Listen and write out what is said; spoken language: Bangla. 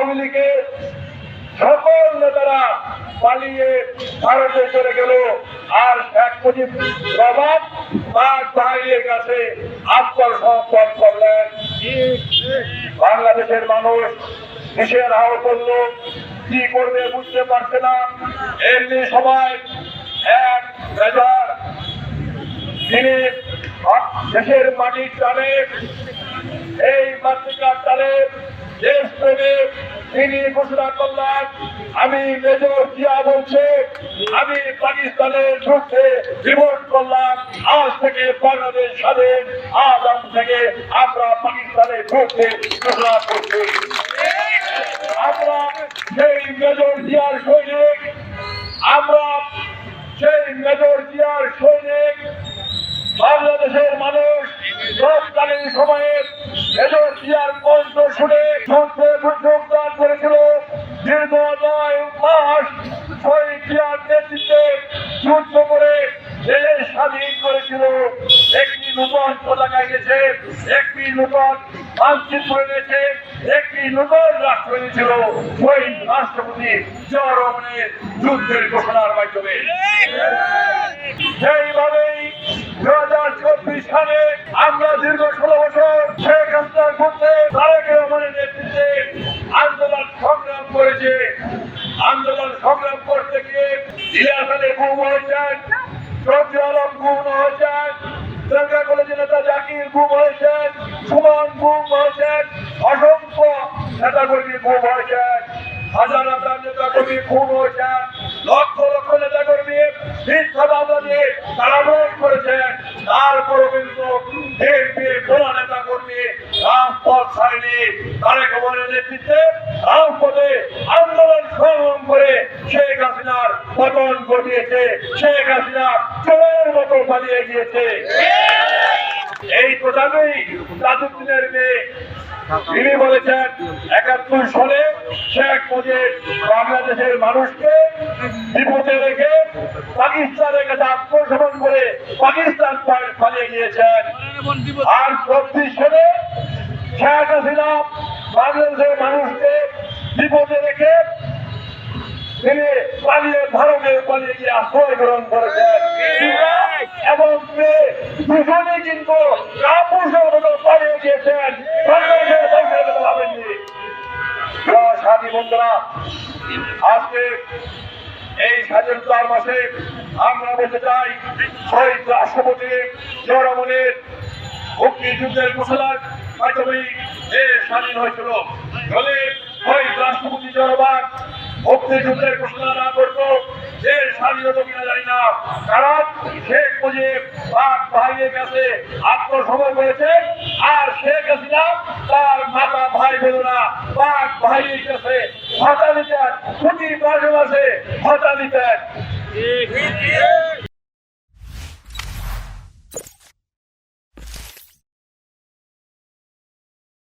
আওয়ামী লীগের সকল নেতারা পালিয়ে ভারতে চলে গেল, আর শেখ মুজিব রহমান তার ভাইয়ের কাছে আত্মসমর্পণ করলেন। বাংলাদেশের মানুষ দেশের হাওয়া করলো, কি করবে বুঝতে পারছে না। এমনি সময় এক মেজর তিনি দেশের মাটির টানে, এই মাতৃকার টানে দেশপ্রেমে তিনি ঘোষণা করলেন, আমি মেজর জিয়া বলছে আমি পাকিস্তানের বিরুদ্ধে রিভোল্ট করলাম, আজ থেকে বাংলাদেশ স্বাধীন, আজ থেকে আমরা পাকিস্তানের বিরুদ্ধে ঘোষণা করছি। আমরা সেই মেজর জিয়ার সৈনিক, আমরা সেই মেজর জিয়ার সৈনিক। বাংলাদেশের মানুষ তৎকালীন সময়ে মেজর জিয়ার কণ্ঠ শুনে যোগদান করেছিল। দীর্ঘ 9 মাস শহীদ জিয়ার নেতৃত্বে যুদ্ধ করে দেশ স্বাধীন করেছিল। একটি নতুন পতাকা এনেছে, একটি নতুন মানচিত্র এনেছে, একটি নতুন রাষ্ট্র এনেছিল শহীদ রাষ্ট্রপতি জিয়া রহমানের যুদ্ধের ঘোষণার মাধ্যমে। সেইভাবেই 2024 সালে আমরা দীর্ঘ 16 বছর শেখ হাসিনার বিরুদ্ধে তারেক রহমানের নেতৃত্বে আন্দোলন সংগ্রাম করেছে। আন্দোলন সংগ্রাম করতে গিয়ে ইলিয়াস আলী গুম হয়েছেন, শফিউল আলম গুম হয়েছেন, ঢাকা কলেজের নেতা জাকির গুম হয়েছেন, সুমন গুম হয়েছেন, অসংখ্য নেতাকর্মী গুম হয়েছেন, হাজার হাজার নেতাকর্মী খুন হয়েছেন, লক্ষ লক্ষ নেতাকর্মী মিথ্যা মামলা দিয়ে কারাবরণ করেছেন। তারপরও কিন্তু বিএনপির কোন নেতাকর্মী রাজপথ ছাড়েনি। তারেক রহমানের নেতৃত্বে রাজপথে আন্দোলন সংগ্রাম করে শেখ হাসিনার পতন ঘটিয়েছে। শেখ হাসিনা চোরের মতো পালিয়ে গিয়েছে। এই প্রধানই তাজউদ্দিনের মেয়ে তিনি বলেছেন 71 সালে শেখ মুজিব বাংলাদেশের মানুষকে বিপদে রেখে পাকিস্তানের কাছে আত্মসমর্পণ করে পাকিস্তান পালিয়ে গিয়েছেন। আর 24 সালে শেখ হাসিনা বাংলাদেশের মানুষকে বিপদে রেখে তিনি ভারতে পালিয়ে গিয়ে আশ্রয় গ্রহণ করেছেন এবং দুজনে কিন্তু কাপুরুষের মতো পালিয়ে গিয়েছেন। ভাবেননি সাথী বন্ধুরা, আজকে এই স্বাধীনতার মাসে আমরা বলতে চাই শহীদ রাষ্ট্রপতি জিয়া রহমানের মুক্তিযুদ্ধের ঘোষণার মাধ্যমে দেশ স্বাধীন হয়েছিল। যদি শহীদ রাষ্ট্রপতি জিয়া রহমান মুক্তিযুদ্ধের ঘোষণা না করতো দেশ স্বাধীন হতো কিনা জানি না। কারণ শেখ মুজিব পাক ভাইয়ের কাছে আত্মসমর্পণ করেছে, আর শেখ হাসিনা তার মাতা ভাই বোনেরা পাক ভাইয়ের কাছে ভাতা দিতেন, প্রতি মাসে মাসে ভাতা দিতেন।